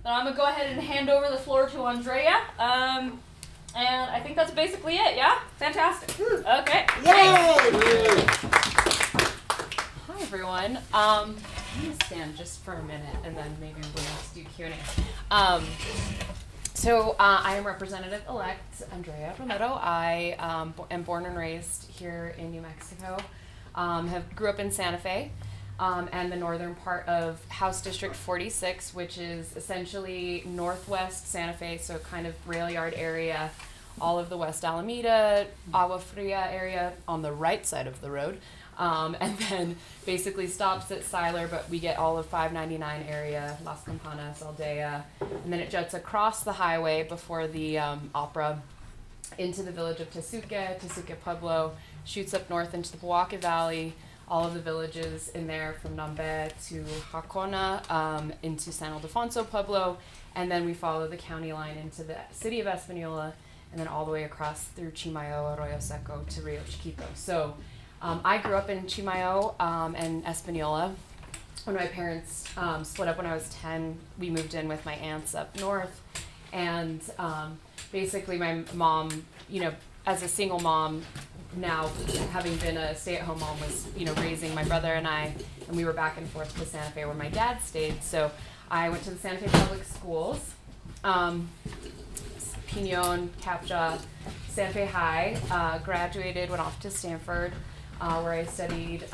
then I'm going to go ahead and hand over the floor to Andrea. And I think that's basically it, yeah? Fantastic. Okay. Yay! Hi, everyone. I'm going to stand just for a minute, and then maybe we'll do Q&A. So I am Representative-elect Andrea Romero. I am born and raised here in New Mexico. Grew up in Santa Fe and the northern part of House District 46, which is essentially northwest Santa Fe, so kind of rail yard area, all of the West Alameda, Agua Fria area on the right side of the road. And then basically stops at Siler, but we get all of 599 area, Las Campanas, Aldea, and then it juts across the highway before the opera into the village of Tesuque Pueblo, shoots up north into the Pojoaque Valley, all of the villages in there from Nambe to Jacona, into San Ildefonso Pueblo, and then we follow the county line into the city of Espanola, and then all the way across through Chimayo, Arroyo Seco to Rio Chiquito. So I grew up in Chimayo and Espanola. When my parents split up when I was 10, we moved in with my aunts up north. And basically my mom, you know, as a single mom, now having been a stay-at-home mom, was, you know, raising my brother and I, and we were back and forth to Santa Fe where my dad stayed. So I went to the Santa Fe Public Schools, Pinon, Captcha, Santa Fe High, graduated, went off to Stanford, where I studied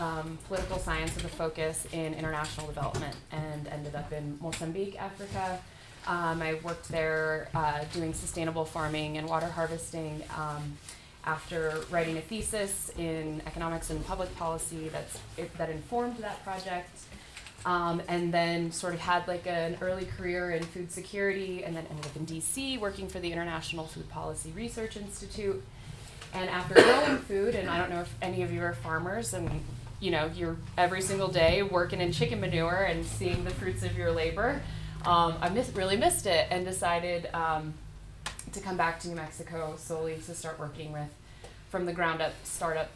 political science with a focus in international development, and ended up in Mozambique, Africa. I worked there doing sustainable farming and water harvesting after writing a thesis in economics and public policy that informed that project. And then sort of had like an early career in food security, and then ended up in DC working for the International Food Policy Research Institute. And after growing food, and I don't know if any of you are farmers, and you know, you're every single day working in chicken manure and seeing the fruits of your labor, I really missed it, and decided to come back to New Mexico solely to start working with, from the ground up, startup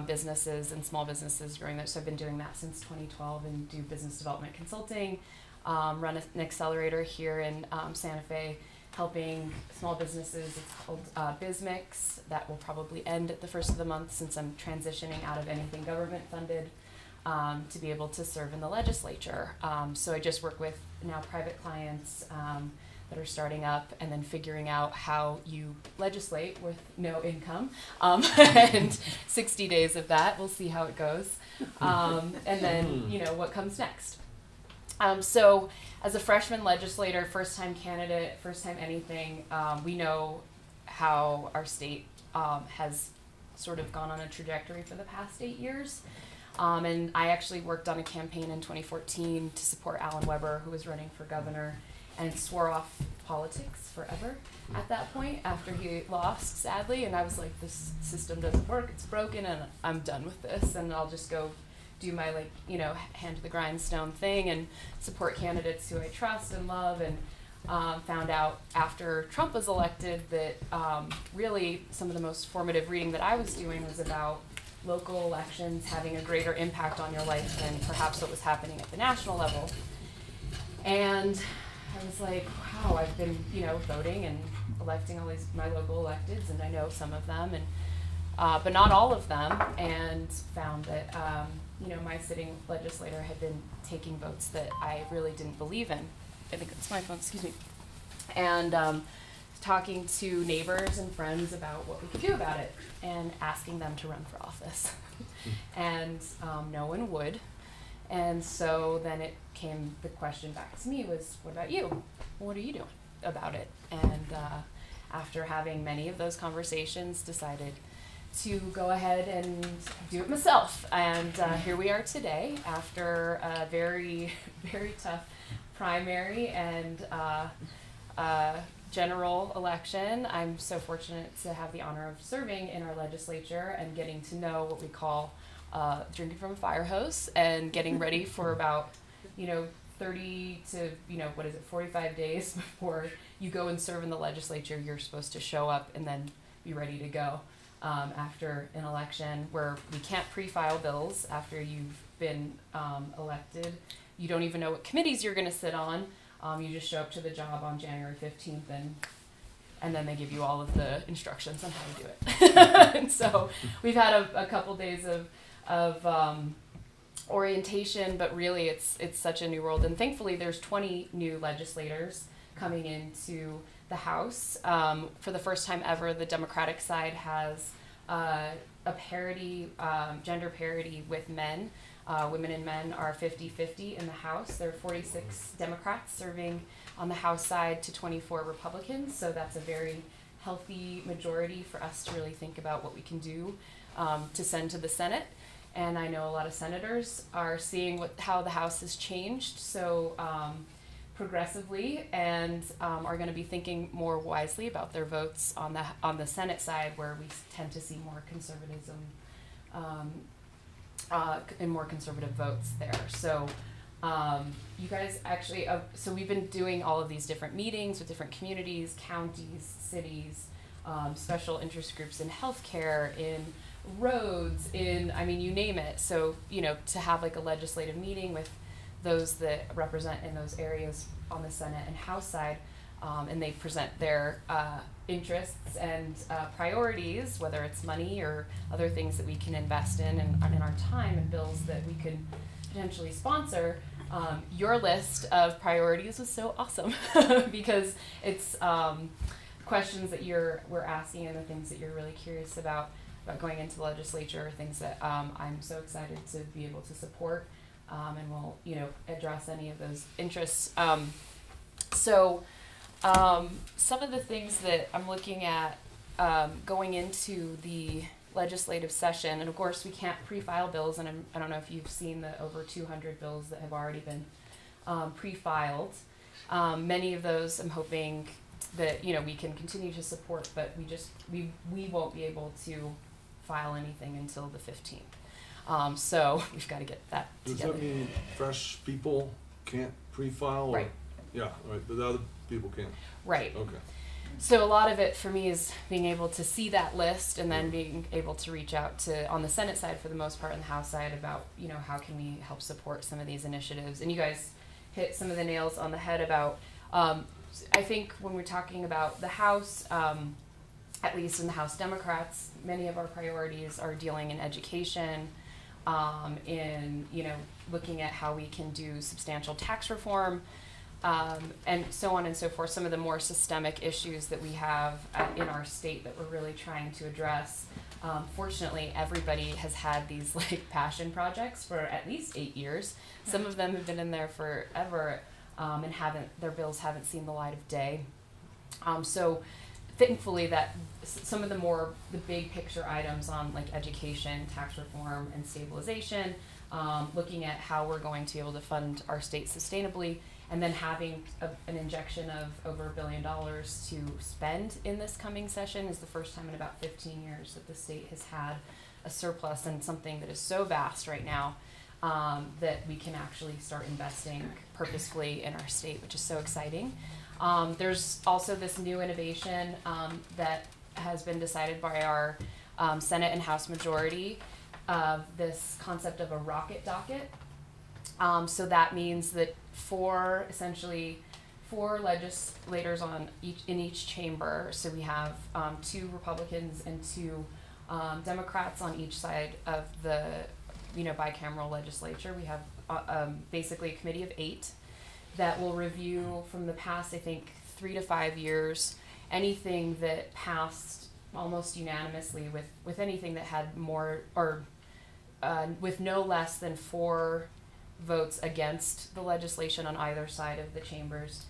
businesses and small businesses growing there. So I've been doing that since 2012 and do business development consulting, run an accelerator here in Santa Fe, helping small businesses. It's called BizMix. That will probably end at the first of the month, since I'm transitioning out of anything government funded to be able to serve in the legislature. So I just work with now private clients that are starting up, and then figuring out how you legislate with no income, and 60 days of that. We'll see how it goes. And then, you know, what comes next. So as a freshman legislator, first time candidate, first time anything, we know how our state has sort of gone on a trajectory for the past 8 years. And I actually worked on a campaign in 2014 to support Alan Weber, who was running for governor, and swore off politics forever at that point after he lost, sadly. And I was like, this system doesn't work, it's broken, and I'm done with this, and I'll just go do my, like, you know, hand to the grindstone thing and support candidates who I trust and love. And found out after Trump was elected that really some of the most formative reading that I was doing was about local elections having a greater impact on your life than perhaps what was happening at the national level. And I was like, wow, I've been, you know, voting and electing all these my local electeds, and I know some of them, and but not all of them, and found that you know, my sitting legislator had been taking votes that I really didn't believe in. I think it's my phone, excuse me. And talking to neighbors and friends about what we could do about it, and asking them to run for office. And no one would. And so then it came, the question back to me was, what about you? What are you doing about it? And after having many of those conversations, decided to go ahead and do it myself. And here we are today, after a very, very tough primary and general election. I'm so fortunate to have the honor of serving in our legislature and getting to know what we call drinking from a fire hose, and getting ready for about, you know, 30 to, you know, 45 days before you go and serve in the legislature. You're supposed to show up and then be ready to go after an election where we can't pre-file bills after you've been elected. You don't even know what committees you're going to sit on. You just show up to the job on January 15th and then they give you all of the instructions on how to do it. And so we've had a couple days of orientation, but really it's such a new world. And thankfully there's 20 new legislators coming into the House. For the first time ever, the Democratic side has a parity, gender parity with men. Women and men are 50-50 in the House. There are 46 Democrats serving on the House side to 24 Republicans, so that's a very healthy majority for us to really think about what we can do to send to the Senate. And I know a lot of senators are seeing how the House has changed so progressively, and are going to be thinking more wisely about their votes on the Senate side, where we tend to see more conservatism and more conservative votes there. So you guys actually, so we've been doing all of these different meetings with different communities, counties, cities, special interest groups in healthcare, in roads, I mean, you name it. So, to have like a legislative meeting with those that represent in those areas on the Senate and House side, and they present their interests and priorities, whether it's money or other things that we can invest in our time, and bills that we could potentially sponsor. Your list of priorities was so awesome because it's questions that we're asking and the things that you're really curious about going into the legislature, things that I'm so excited to be able to support, and we'll address any of those interests. So some of the things that I'm looking at going into the legislative session, and of course we can't pre-file bills, and I don't know if you've seen the over 200 bills that have already been pre-filed. Many of those I'm hoping that we can continue to support, but we won't be able to file anything until the 15th. So we've got to get that together. Does that mean fresh people can't pre-file? Right. Yeah, right, but the other people can. Right. Okay. So a lot of it for me is being able to see that list and then being able to reach out to, on the Senate side for the most part, and the House side about, how can we help support some of these initiatives. And you guys hit some of the nails on the head about, I think when we're talking about the House, at least in the House Democrats, many of our priorities are dealing in education, in, looking at how we can do substantial tax reform, and so on and so forth, some of the more systemic issues that we have in our state that we're really trying to address. Fortunately, everybody has had these passion projects for at least 8 years. Some of them have been in there forever, and their bills haven't seen the light of day. So thankfully that some of the big picture items on education, tax reform, and stabilization, looking at how we're going to be able to fund our state sustainably, and then having an injection of over $1 billion to spend in this coming session is the first time in about 15 years that the state has had a surplus, and something that is so vast right now that we can actually start investing purposefully in our state, which is so exciting. There's also this new innovation that has been decided by our Senate and House majority of this concept of a rocket docket. So that means that four legislators in each chamber. So we have 2 Republicans and 2 Democrats on each side of the bicameral legislature. We have basically a committee of 8 that will review from the past, I think, 3 to 5 years, anything that passed almost unanimously with anything that had more or with no less than 4 votes against the legislation on either side of the chambers,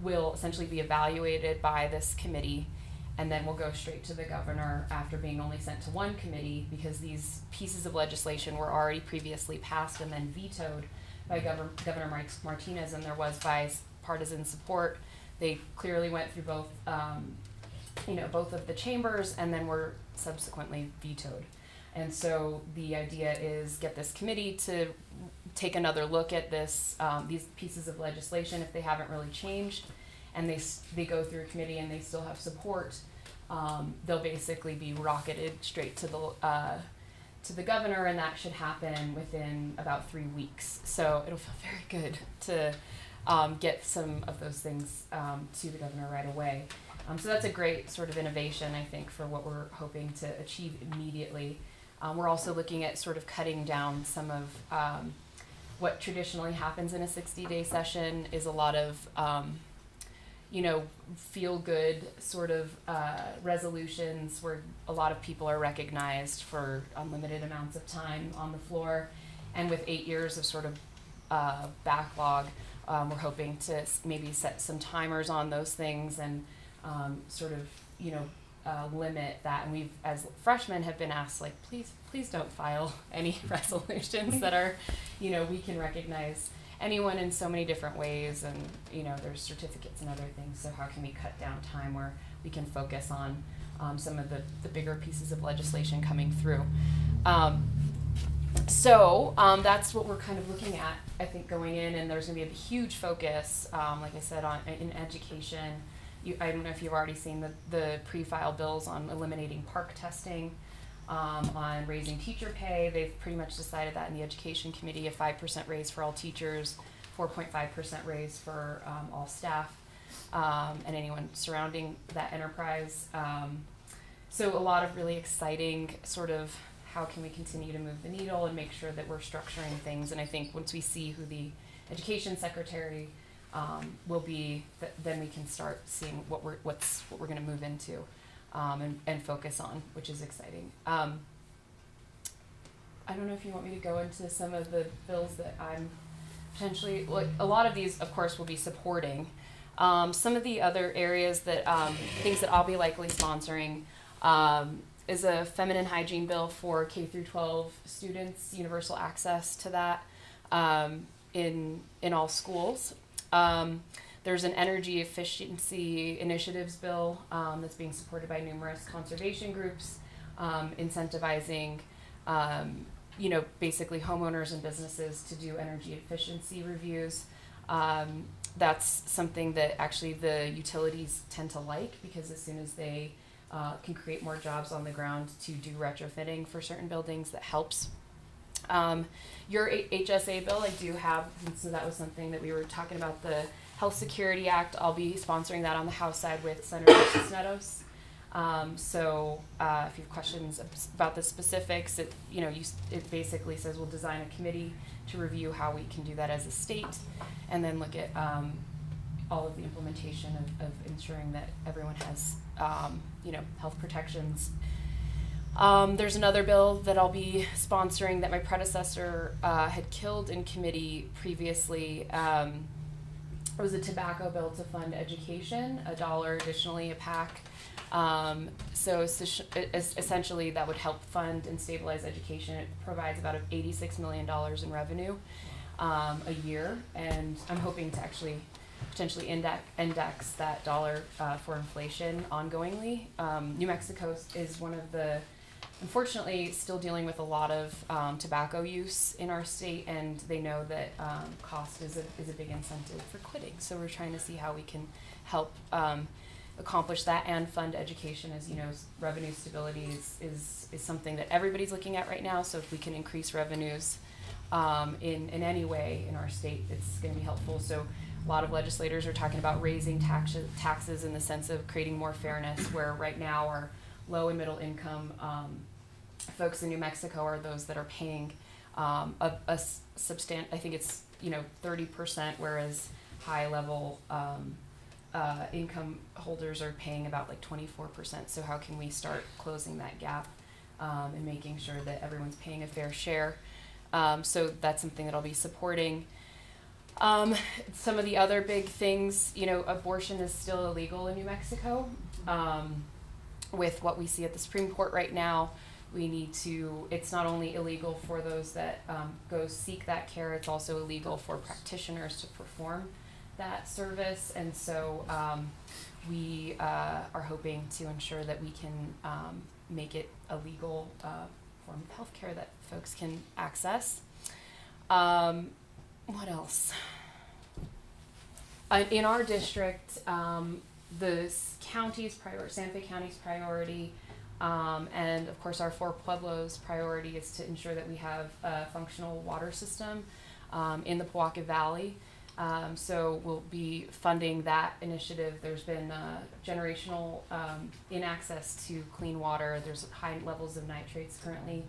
will essentially be evaluated by this committee, and then will go straight to the governor after being only sent to 1 committee, because these pieces of legislation were already previously passed and then vetoed by Governor Martinez, and there was bipartisan support. They clearly went through both of the chambers and then were subsequently vetoed. And so the idea is get this committee to take another look at these pieces of legislation if they haven't really changed, and they go through a committee and they still have support. They'll basically be rocketed straight to the governor, and that should happen within about 3 weeks. So it'll feel very good to get some of those things to the governor right away. So that's a great sort of innovation, I think, for what we're hoping to achieve immediately. We're also looking at sort of cutting down some of what traditionally happens in a 60-day session is a lot of, feel-good sort of resolutions where a lot of people are recognized for unlimited amounts of time on the floor. And with 8 years of sort of backlog, we're hoping to maybe set some timers on those things and sort of, limit that. And we've, as freshmen, have been asked, like, please don't file any resolutions that are, we can recognize anyone in so many different ways, and there's certificates and other things. So how can we cut down time where we can focus on some of the bigger pieces of legislation coming through? So that's what we're kind of looking at, I think, going in, and there's going to be a huge focus, like I said, in education. I don't know if you've already seen the pre-file bills on eliminating park testing, on raising teacher pay. They've pretty much decided that in the education committee, a 5% raise for all teachers, 4.5% raise for all staff, and anyone surrounding that enterprise. So a lot of really exciting sort of how can we continue to move the needle and make sure that we're structuring things. And I think once we see who the education secretary will be, then we can start seeing what we're going to move into and focus on, which is exciting. I don't know if you want me to go into some of the bills that I'm potentially, like, a lot of these, of course, will be supporting. Some of the other areas that things that I'll be likely sponsoring is a feminine hygiene bill for K through 12 students, universal access to that in all schools. There's an energy efficiency initiatives bill that's being supported by numerous conservation groups, incentivizing, basically homeowners and businesses to do energy efficiency reviews. That's something that actually the utilities tend to like, because as soon as they can create more jobs on the ground to do retrofitting for certain buildings, that helps. Your HSA bill, I do have, so that was something that we were talking about, the Health Security Act. I'll be sponsoring that on the House side with Senator Cisneros. So if you have questions about the specifics, it basically says we'll design a committee to review how we can do that as a state, and then look at all of the implementation of ensuring that everyone has health protections. There's another bill that I'll be sponsoring that my predecessor had killed in committee previously. It was a tobacco bill to fund education, $1 additionally a pack. So essentially that would help fund and stabilize education. It provides about $86 million in revenue a year, and I'm hoping to actually potentially index that dollar for inflation ongoingly. New Mexico is one of the, unfortunately, still dealing with a lot of tobacco use in our state, and they know that cost is a big incentive for quitting. So we're trying to see how we can help accomplish that and fund education. As you know, revenue stability is something that everybody's looking at right now. So if we can increase revenues in any way in our state, it's going to be helpful. So a lot of legislators are talking about raising taxes in the sense of creating more fairness, where right now our low and middle income folks in New Mexico are those that are paying a substantial, I think it's 30%, whereas high level income holders are paying about like 24%. So how can we start closing that gap and making sure that everyone's paying a fair share? So that's something that I'll be supporting. Some of the other big things, abortion is still illegal in New Mexico. With what we see at the Supreme Court right now, we need to, it's not only illegal for those that go seek that care, it's also illegal for practitioners to perform that service. And so we are hoping to ensure that we can make it a legal form of healthcare that folks can access. What else? In our district, the county's priority, Santa Fe County's priority, and of course our four pueblos' priority is to ensure that we have a functional water system in the Pojoaque Valley. So we'll be funding that initiative. There's been generational inaccess to clean water. There's high levels of nitrates currently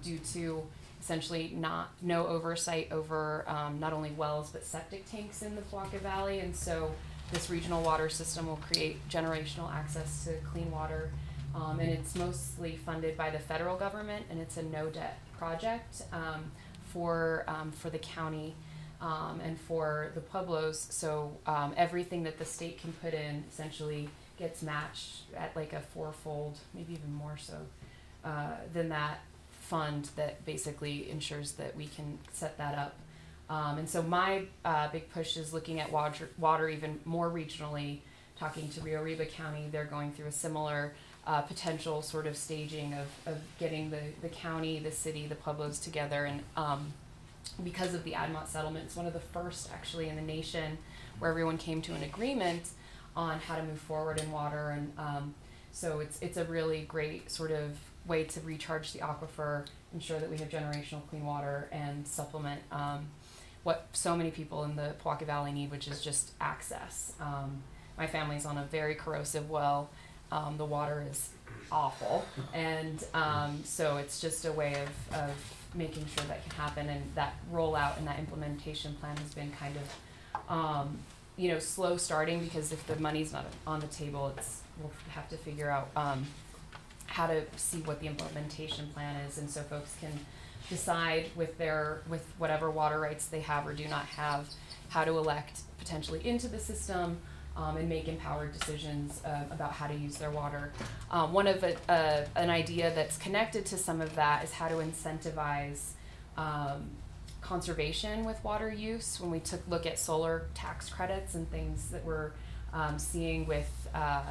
due to essentially no oversight over not only wells but septic tanks in the Poaka Valley, and so this regional water system will create generational access to clean water, and it's mostly funded by the federal government, and it's a no-debt project for the county and for the Pueblos. So everything that the state can put in essentially gets matched at like a fourfold, maybe even more so than that fund that basically ensures that we can set that up. And so my big push is looking at water even more regionally, talking to Rio Arriba County. They're going through a similar potential sort of staging of getting the county, the city, the Pueblos together. And because of the ADMOT settlement, it's one of the first actually in the nation where everyone came to an agreement on how to move forward in water. And so it's a really great sort of way to recharge the aquifer, ensure that we have generational clean water, and supplement what so many people in the Poaka Valley need, which is just access. My family's on a very corrosive well. The water is awful, and so it's just a way of making sure that can happen, and that rollout and that implementation plan has been kind of slow starting, because if the money's not on the table, we'll have to figure out how to see what the implementation plan is, and so folks can decide with whatever water rights they have or do not have, how to elect potentially into the system, and make empowered decisions about how to use their water. One of an idea that's connected to some of that is how to incentivize conservation with water use. When we look at solar tax credits and things that we're seeing with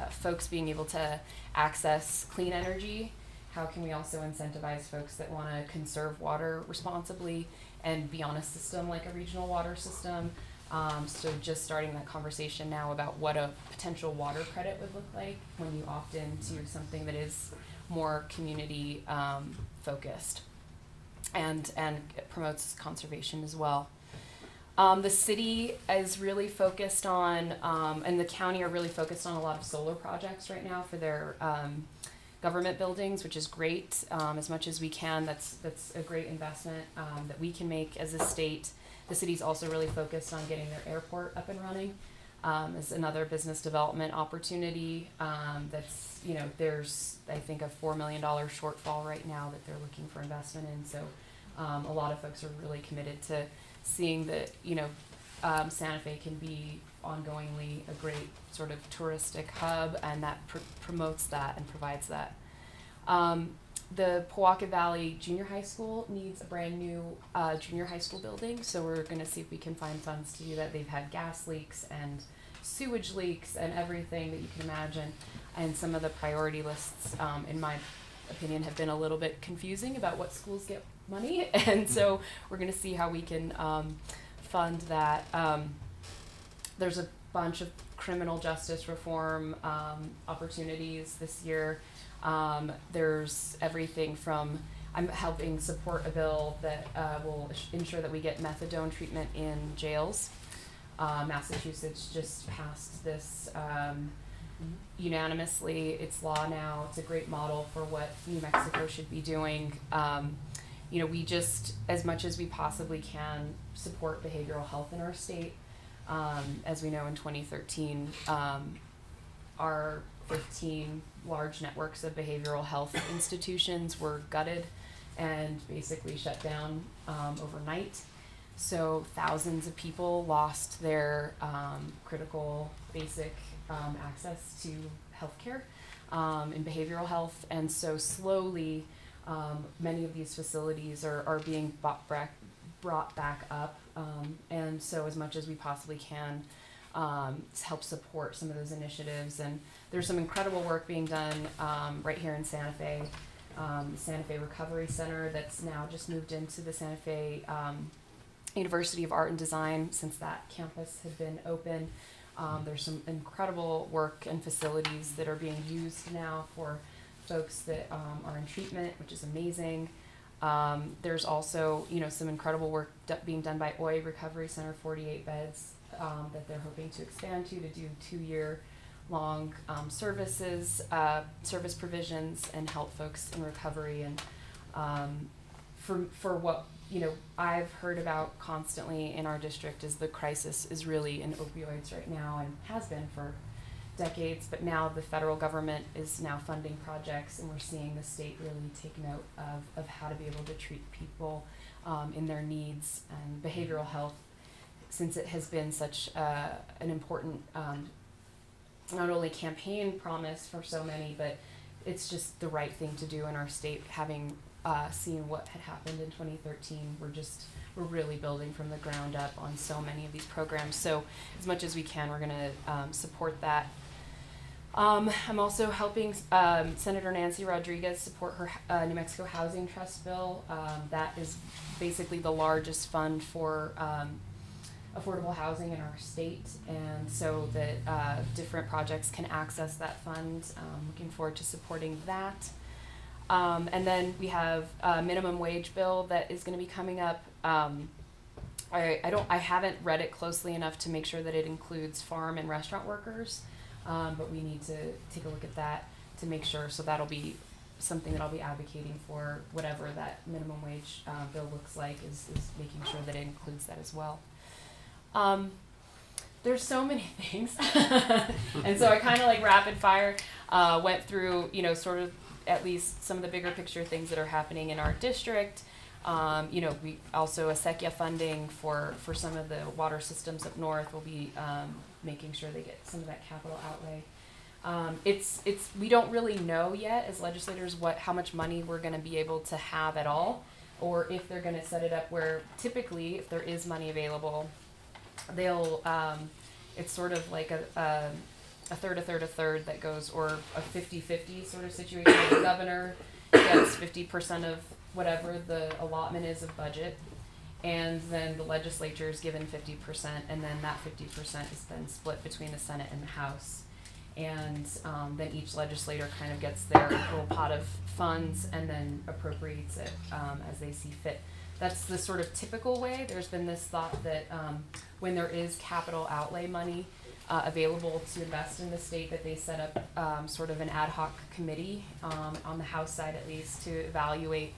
folks being able to access clean energy, how can we also incentivize folks that want to conserve water responsibly and be on a system like a regional water system? So just starting that conversation now about what a potential water credit would look like when you opt into something that is more community focused and it promotes conservation as well. The city is really focused on, and the county are really focused on a lot of solar projects right now for their government buildings, which is great. As much as we can, that's a great investment that we can make as a state. The city's also really focused on getting their airport up and running as another business development opportunity. That's, there's, I think, a $4 million shortfall right now that they're looking for investment in. So a lot of folks are really committed to seeing that, Santa Fe can be ongoingly a great sort of touristic hub, and that promotes that and provides that. The Poaka Valley Junior High School needs a brand new junior high school building, so we're going to see if we can find funds to do that. They've had gas leaks and sewage leaks and everything that you can imagine, and some of the priority lists, in my opinion, have been a little bit confusing about what schools get money, and so we're going to see how we can fund that. There's a bunch of criminal justice reform opportunities this year. There's everything from, I'm helping support a bill that will ensure that we get methadone treatment in jails. Massachusetts just passed this unanimously. It's law now. It's a great model for what New Mexico should be doing. We just, as much as we possibly can, support behavioral health in our state. As we know, in 2013, our 15 large networks of behavioral health institutions were gutted and basically shut down overnight. So thousands of people lost their critical basic access to healthcare in behavioral health, and so slowly many of these facilities are being brought back up, and so as much as we possibly can help support some of those initiatives. And there's some incredible work being done right here in Santa Fe. Santa Fe Recovery Center that's now just moved into the Santa Fe University of Art and Design since that campus had been open. There's some incredible work and facilities that are being used now for folks that are in treatment, which is amazing. There's also, some incredible work being done by OI Recovery Center, 48 beds that they're hoping to expand to do 2-year long service provisions and help folks in recovery. And for what I've heard about constantly in our district is the crisis is really in opioids right now and has been for decades, but now the federal government is now funding projects, and we're seeing the state really take note of how to be able to treat people in their needs and behavioral health, since it has been such an important not only campaign promise for so many, but it's just the right thing to do in our state. Having seen what had happened in 2013, we're really building from the ground up on so many of these programs. So as much as we can, we're going to support that. I'm also helping Senator Nancy Rodriguez support her New Mexico Housing Trust bill. That is basically the largest fund for affordable housing in our state, and so that different projects can access that fund. Looking forward to supporting that. And then we have a minimum wage bill that is going to be coming up. I haven't read it closely enough to make sure that it includes farm and restaurant workers. But we need to take a look at that to make sure. So that'll be something that I'll be advocating for. Whatever that minimum wage bill looks like is making sure that it includes that as well. There's so many things. And so I kind of like rapid fire went through, sort of at least some of the bigger picture things that are happening in our district. We also acequia funding for some of the water systems up north will be making sure they get some of that capital outlay. We don't really know yet as legislators how much money we're going to be able to have at all, or if they're going to set it up where typically if there is money available, they'll it's sort of like a third that goes, or a 50-50 sort of situation. The governor gets 50% of whatever the allotment is of budget, and then the legislature is given 50%, and then that 50% is then split between the Senate and the House. And then each legislator kind of gets their little pot of funds and then appropriates it as they see fit. That's the sort of typical way. There's been this thought that when there is capital outlay money available to invest in the state, that they set up sort of an ad hoc committee on the House side at least to evaluate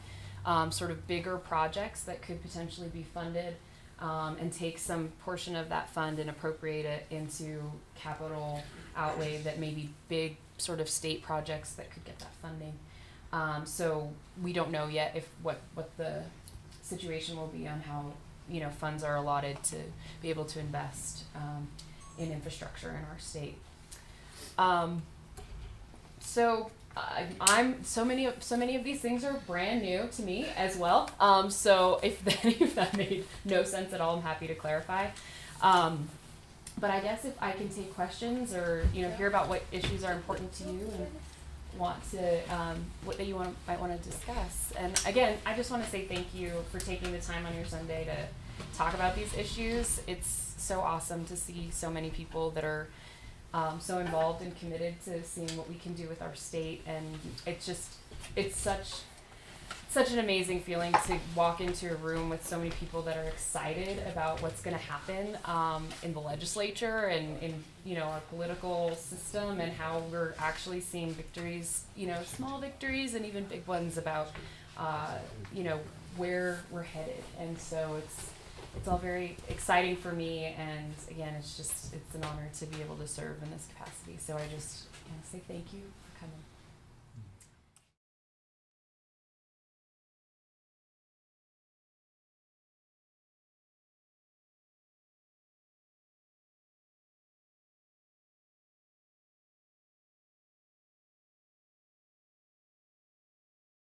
sort of bigger projects that could potentially be funded, and take some portion of that fund and appropriate it into capital outlay that may be big sort of state projects that could get that funding. So we don't know yet if what the situation will be on how funds are allotted to be able to invest in infrastructure in our state. So many of these things are brand new to me as well. So if that made no sense at all, I'm happy to clarify. But I guess if I can take questions or hear about what issues are important to you and want to what that you might want to discuss. And again, I just want to say thank you for taking the time on your Sunday to talk about these issues. It's so awesome to see so many people that are so involved and committed to seeing what we can do with our state, and it's such an amazing feeling to walk into a room with so many people that are excited about what's going to happen in the legislature and in our political system, and how we're actually seeing victories, small victories and even big ones about where we're headed. And so it's all very exciting for me, and again, it's an honor to be able to serve in this capacity. So I just want to say thank you for coming.